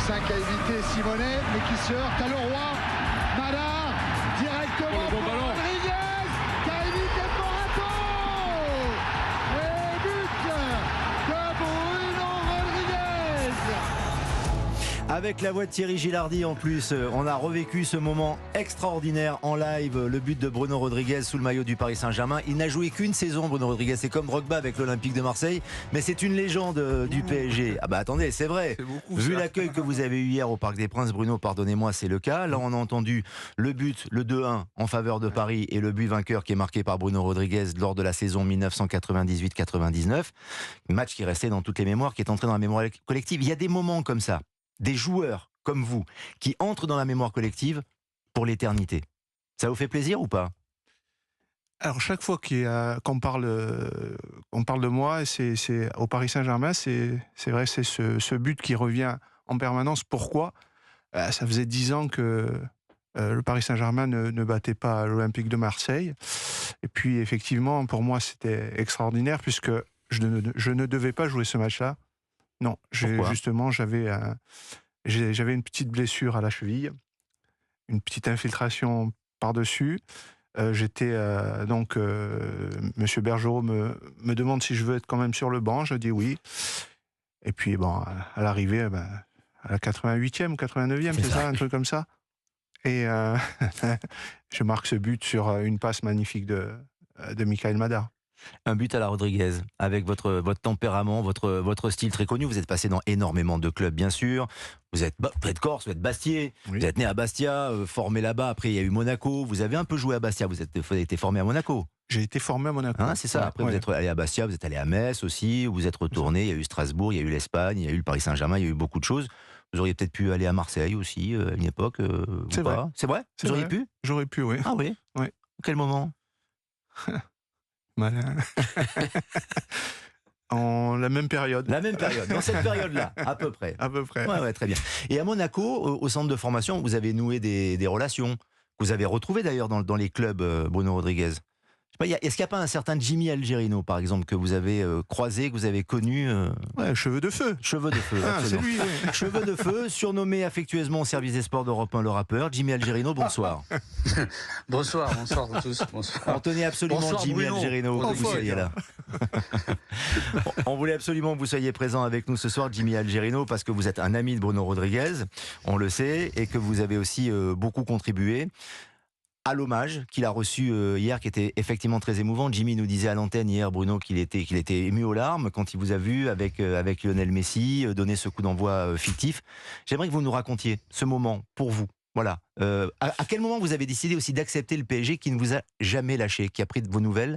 5 à éviter Simonet, mais qui se heurte à Leroy. Mada, directement pour Rodriguez, qui a évité Morato. Et but de Bruno Rodriguez. Avec la voix de Thierry Gilardi en plus, on a revécu ce moment extraordinaire en live, le but de Bruno Rodriguez sous le maillot du Paris Saint-Germain. Il n'a joué qu'une saison, Bruno Rodriguez, c'est comme Drogba avec l'Olympique de Marseille, mais c'est une légende du PSG. Ah bah attendez, c'est vrai. Vu l'accueil que vous avez eu hier au Parc des Princes, Bruno, pardonnez-moi, c'est le cas. Là, on a entendu le but, le 2-1 en faveur de Paris et le but vainqueur qui est marqué par Bruno Rodriguez lors de la saison 1998-99. Match qui est resté dans toutes les mémoires, qui est entré dans la mémoire collective. Il y a des moments comme ça, des joueurs comme vous, qui entrent dans la mémoire collective pour l'éternité. Ça vous fait plaisir ou pas ? Alors chaque fois qu'on parle de moi, c'est au Paris Saint-Germain, c'est vrai, c'est ce but qui revient en permanence. Pourquoi ? Ça faisait 10 ans que le Paris Saint-Germain ne battait pas l'Olympique de Marseille. Et puis effectivement, pour moi, c'était extraordinaire puisque je ne devais pas jouer ce match-là. Non, justement, j'avais une petite blessure à la cheville, une petite infiltration par-dessus. Monsieur Bergerot me demande si je veux être quand même sur le banc. Je dis oui. Et puis, bon, à l'arrivée, à la 88e ou 89e, c'est ça, un truc comme ça. Et je marque ce but sur une passe magnifique de Michael Madar. Un but à la Rodriguez, avec votre tempérament, votre style très connu. Vous êtes passé dans énormément de clubs, bien sûr. Vous êtes Corse, vous êtes Bastier, oui. Vous êtes né à Bastia, formé là-bas. Après, il y a eu Monaco. Vous avez un peu joué à Bastia. Vous avez été formé à Monaco. J'ai été formé à Monaco. Hein, c'est ça. Après, vous êtes allé à Bastia, vous êtes allé à Metz aussi. Vous êtes retourné. Il y a eu Strasbourg, il y a eu l'Espagne, il y a eu le Paris Saint-Germain, il y a eu beaucoup de choses. Vous auriez peut-être pu aller à Marseille aussi, à une époque. C'est vrai. C'est vrai. Vous auriez pu ? J'aurais pu, oui. Ah oui. Oui. Quel moment ? Malin. En la même période. La même période, dans cette période-là, à peu près. À peu près. Ouais, très bien. Et à Monaco, au centre de formation, vous avez noué des relations, que vous avez retrouvées d'ailleurs dans les clubs, Bruno Rodriguez. Est-ce qu'il n'y a pas un certain Jimmy Algerino, par exemple, que vous avez croisé, que vous avez connu Ouais, cheveux de feu. Cheveux de feu, c'est lui. Oui. Cheveux de feu, surnommé affectueusement au service des sports d'Europe 1, le rappeur. Jimmy Algerino, bonsoir. bonsoir à tous. Bonsoir. On tenait absolument bonsoir, Jimmy Bruno. Algerino que vous soyez là. On voulait absolument que vous soyez présent avec nous ce soir, Jimmy Algerino, parce que vous êtes un ami de Bruno Rodriguez, on le sait, et que vous avez aussi beaucoup contribué à l'hommage qu'il a reçu hier, qui était effectivement très émouvant. Jimmy nous disait à l'antenne hier, Bruno, qu'il était ému aux larmes quand il vous a vu avec Lionel Messi donner ce coup d'envoi fictif. J'aimerais que vous nous racontiez ce moment pour vous. Voilà. À quel moment vous avez décidé aussi d'accepter le PSG qui ne vous a jamais lâché, qui a pris de vos nouvelles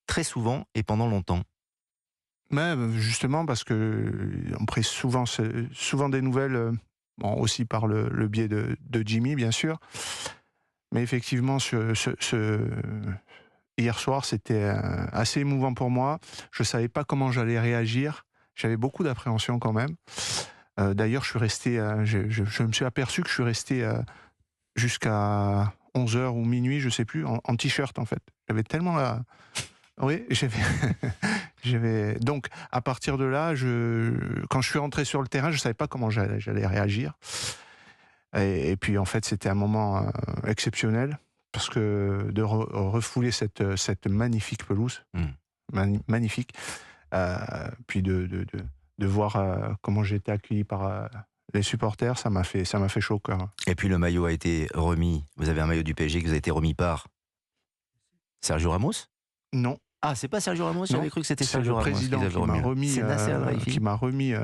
très souvent et pendant longtemps? Mais justement parce que on prit souvent des nouvelles, aussi par le biais de Jimmy, bien sûr. Mais effectivement, hier soir, c'était assez émouvant pour moi. Je ne savais pas comment j'allais réagir. J'avais beaucoup d'appréhension quand même. D'ailleurs, je suis resté. Je me suis aperçu que je suis resté jusqu'à 11h ou minuit, je ne sais plus, en t-shirt en fait. J'avais tellement la... Oui, j'avais... Donc, à partir de là, quand je suis rentré sur le terrain, je ne savais pas comment j'allais réagir. Et puis en fait c'était un moment exceptionnel parce que de refouler cette magnifique pelouse, magnifique, puis de voir comment j'ai été accueilli par les supporters, ça m'a fait chaud au cœur. Et puis le maillot a été remis, vous avez un maillot du PSG qui vous a été remis par Sergio Ramos ? Non. Ah, c'est pas Sergio Ramos, j'avais cru que c'était Sergio Ramos. C'est le président qui m'a remis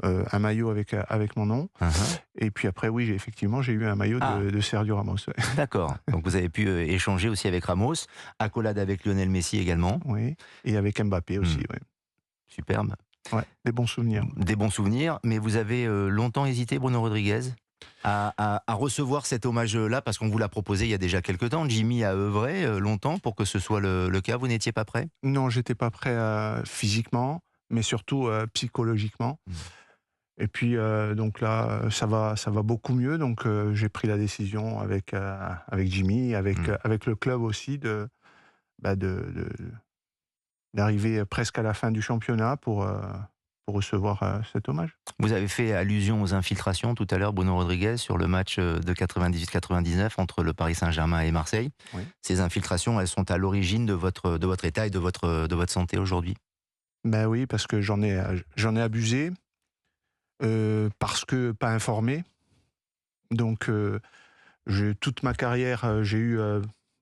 un maillot avec mon nom. Et puis après, oui, effectivement, j'ai eu un maillot de Sergio Ramos. Ouais. D'accord. Donc vous avez pu échanger aussi avec Ramos, accolade avec Lionel Messi également. Oui, et avec Mbappé aussi. Ouais. Superbe. Ouais, des bons souvenirs. Des bons souvenirs, mais vous avez longtemps hésité, Bruno Rodriguez, à recevoir cet hommage-là, parce qu'on vous l'a proposé il y a déjà quelques temps. Jimmy a œuvré longtemps pour que ce soit le cas. Vous n'étiez pas prêt ? Non, j'étais pas prêt physiquement, mais surtout psychologiquement. Et puis donc là, ça va beaucoup mieux. Donc j'ai pris la décision avec Jimmy, avec le club aussi d'arriver presque à la fin du championnat pour pour recevoir cet hommage. Vous avez fait allusion aux infiltrations tout à l'heure, Bruno Rodriguez, sur le match de 98-99 entre le Paris Saint-Germain et Marseille. Oui. Ces infiltrations, elles sont à l'origine de votre état et de votre santé aujourd'hui. Ben oui, parce que j'en ai abusé, parce que pas informé. Donc, toute ma carrière, j'ai eu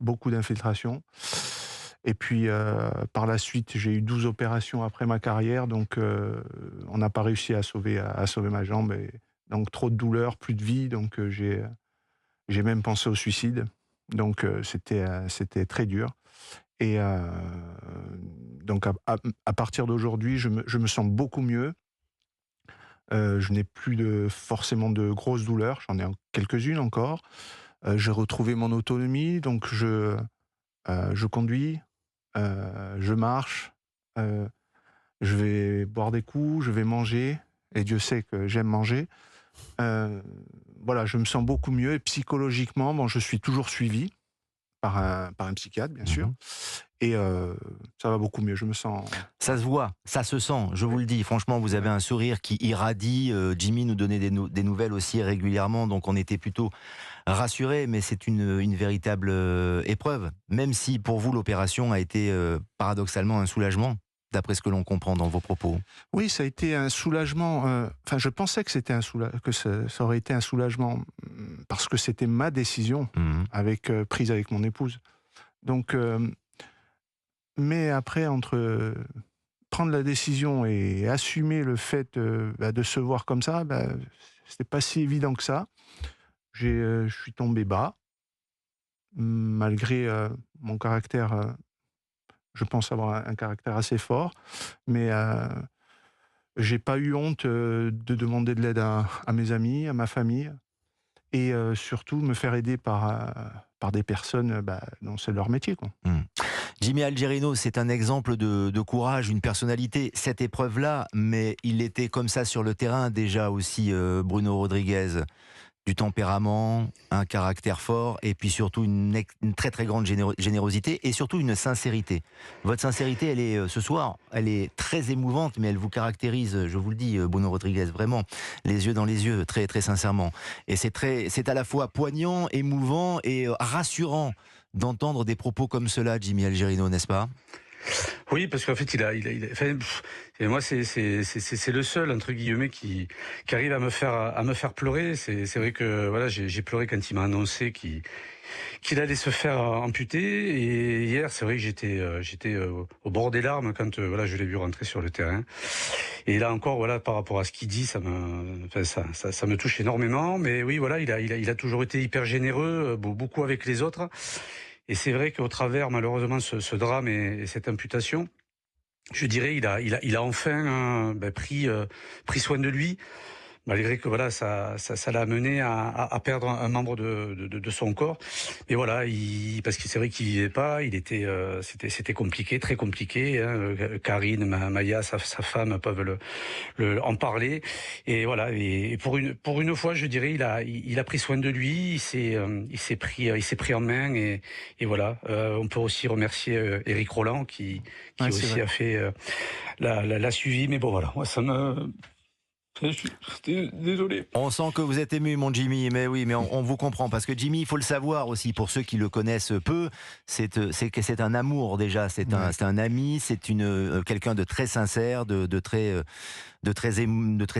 beaucoup d'infiltrations. Et puis, par la suite, j'ai eu 12 opérations après ma carrière. Donc, on n'a pas réussi à sauver ma jambe. Et donc, trop de douleur, plus de vie. Donc, j'ai même pensé au suicide. Donc, c'était très dur. Et donc, à partir d'aujourd'hui, je me sens beaucoup mieux. Je n'ai plus forcément de grosses douleurs. J'en ai quelques-unes encore. J'ai retrouvé mon autonomie. Donc, je conduis, je marche, je vais boire des coups, je vais manger. Et Dieu sait que j'aime manger. Voilà, je me sens beaucoup mieux. Et psychologiquement, bon, je suis toujours suivi par un psychiatre, bien sûr. Et ça va beaucoup mieux, je me sens... Ça se voit, ça se sent, je vous le dis. Franchement, vous avez un sourire qui irradie. Jimmy nous donnait des nouvelles aussi régulièrement, donc on était plutôt rassurés, mais c'est une véritable épreuve. Même si pour vous, l'opération a été paradoxalement un soulagement, d'après ce que l'on comprend dans vos propos. Oui, ça a été un soulagement. Je pensais que ça aurait été un soulagement parce que c'était ma décision prise avec mon épouse. Donc... Mais après, entre prendre la décision et assumer le fait de se voir comme ça, c'était pas si évident que ça. Je suis tombé bas, malgré mon caractère. Je pense avoir un caractère assez fort, mais j'ai pas eu honte de demander de l'aide à mes amis, à ma famille, et surtout me faire aider par des personnes dont c'est leur métier, quoi. Jimmy Algerino, c'est un exemple de courage, une personnalité, cette épreuve-là, mais il était comme ça sur le terrain déjà aussi, Bruno Rodriguez. Du tempérament, un caractère fort, et puis surtout une très très grande générosité, et surtout une sincérité. Votre sincérité, elle est, ce soir, elle est très émouvante, mais elle vous caractérise, je vous le dis, Bruno Rodriguez, vraiment, les yeux dans les yeux, très très sincèrement. Et c'est à la fois poignant, émouvant et rassurant d'entendre des propos comme cela, Jimmy Algerino, n'est-ce pas ? Oui, parce qu'en fait, et moi, c'est le seul, entre guillemets, qui arrive à me faire pleurer. C'est vrai que, voilà, j'ai pleuré quand il m'a annoncé qu'il allait se faire amputer. Et hier, c'est vrai que j'étais au bord des larmes quand, voilà, je l'ai vu rentrer sur le terrain. Et là encore, voilà, par rapport à ce qu'il dit, ça me touche énormément. Mais oui, voilà, il a toujours été hyper généreux, beaucoup avec les autres. Et c'est vrai qu'au travers, malheureusement, ce drame et cette amputation, je dirais, il a enfin pris soin de lui, malgré que voilà, ça l'a amené à perdre un membre de son corps. Mais voilà, parce que c'est vrai qu'il vivait pas, c'était compliqué, très compliqué. Hein. Karine, Maya, sa femme peuvent en parler. Et voilà, et pour une fois, je dirais, il a pris soin de lui, il s'est pris en main, et voilà. On peut aussi remercier Éric Roland qui aussi a fait l'a suivi. Mais bon, voilà, moi ça me... Je suis désolé. On sent que vous êtes ému, mon Jimmy, mais oui, mais on vous comprend, parce que Jimmy, il faut le savoir aussi, pour ceux qui le connaissent peu, c'est que c'est un amour déjà, c'est un ami, c'est quelqu'un de très sincère, de très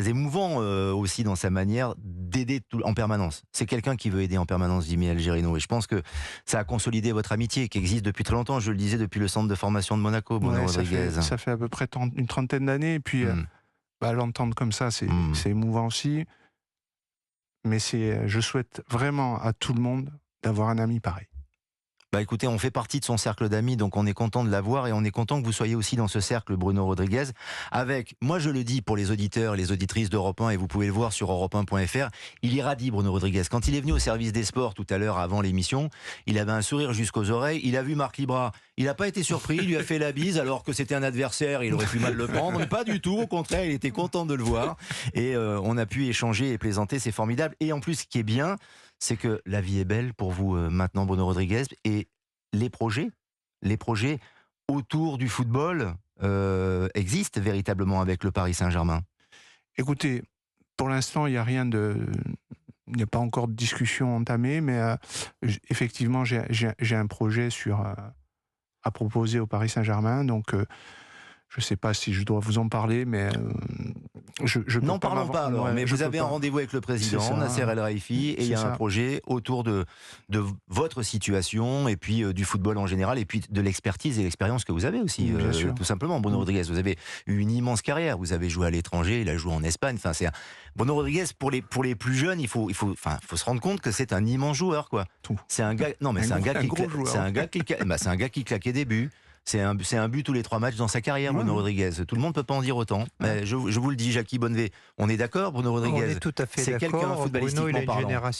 émouvant aussi dans sa manière d'aider en permanence. C'est quelqu'un qui veut aider en permanence, Jimmy Algerino, et je pense que ça a consolidé votre amitié qui existe depuis très longtemps. Je le disais, depuis le centre de formation de Monaco, Bruno Rodriguez. Ça fait à peu près une trentaine d'années, et puis l'entendre comme ça, c'est émouvant aussi. Mais je souhaite vraiment à tout le monde d'avoir un ami pareil. Écoutez, on fait partie de son cercle d'amis, donc on est content de l'avoir, et on est content que vous soyez aussi dans ce cercle, Bruno Rodriguez, avec, moi je le dis pour les auditeurs, les auditrices d'Europe 1, et vous pouvez le voir sur europe1.fr, il irradie, Bruno Rodriguez. Quand il est venu au service des sports tout à l'heure avant l'émission, il avait un sourire jusqu'aux oreilles, il a vu Marc Libra, il n'a pas été surpris, il lui a fait la bise alors que c'était un adversaire, il aurait pu mal le prendre, pas du tout, au contraire, il était content de le voir, et on a pu échanger et plaisanter, c'est formidable. Et en plus, ce qui est bien, c'est que la vie est belle pour vous maintenant, Bruno Rodriguez, et les projets autour du football, existe véritablement avec le Paris Saint-Germain? Écoutez, pour l'instant, il n'y a rien de... Il n'y a pas encore de discussion entamée, mais effectivement, j'ai un projet à proposer au Paris Saint-Germain. Donc, je ne sais pas si je dois vous en parler, mais n'en parlons pas alors. Mais vous avez un rendez-vous avec le président, Nasser El Khelaifi, et il y a un projet autour de votre situation, et puis du football en général, et puis de l'expertise et l'expérience que vous avez aussi, tout simplement. Bruno Rodriguez, vous avez eu une immense carrière. Vous avez joué à l'étranger, il a joué en Espagne. Enfin, Bruno Rodriguez, pour les plus jeunes, il faut se rendre compte que c'est un immense joueur, quoi. C'est un gars, non mais c'est un gars qui claquait des buts. C'est un but tous les 3 matchs dans sa carrière, Bruno Rodriguez. Tout le monde ne peut pas en dire autant. Mais je vous le dis, Jackie Bonnevé, on est d'accord, Bruno Rodriguez? On est tout à fait d'accord. C'est quelqu'un footballistiquement parlant.